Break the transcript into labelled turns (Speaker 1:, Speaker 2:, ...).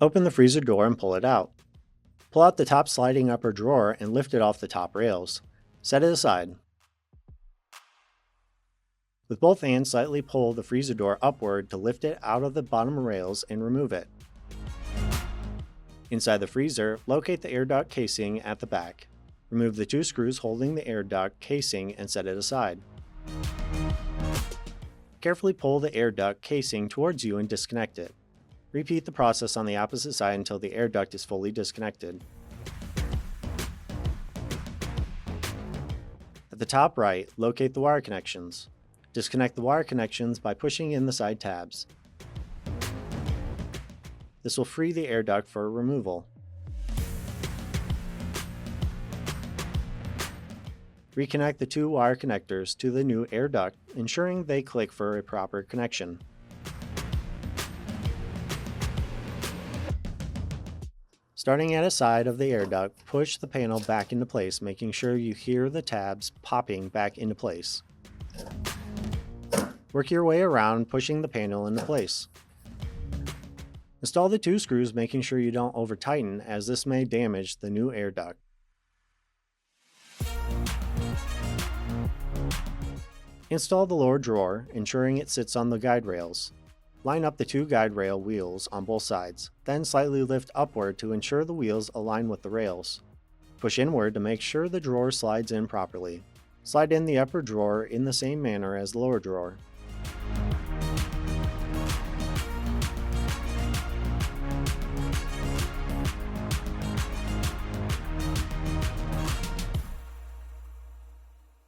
Speaker 1: Open the freezer door and pull it out. Pull out the top sliding upper drawer and lift it off the top rails. Set it aside. With both hands, slightly pull the freezer door upward to lift it out of the bottom rails and remove it. Inside the freezer, locate the air duct casing at the back. Remove the 2 screws holding the air duct casing and set it aside. Carefully pull the air duct casing towards you and disconnect it. Repeat the process on the opposite side until the air duct is fully disconnected. At the top right, locate the wire connections. Disconnect the wire connections by pushing in the side tabs. This will free the air duct for removal. Reconnect the 2 wire connectors to the new air duct, ensuring they click for a proper connection. Starting at a side of the air duct, push the panel back into place, making sure you hear the tabs popping back into place. Work your way around, pushing the panel into place. Install the 2 screws, making sure you don't over-tighten, as this may damage the new air duct. Install the lower drawer, ensuring it sits on the guide rails. Line up the 2 guide rail wheels on both sides, then slightly lift upward to ensure the wheels align with the rails. Push inward to make sure the drawer slides in properly. Slide in the upper drawer in the same manner as the lower drawer.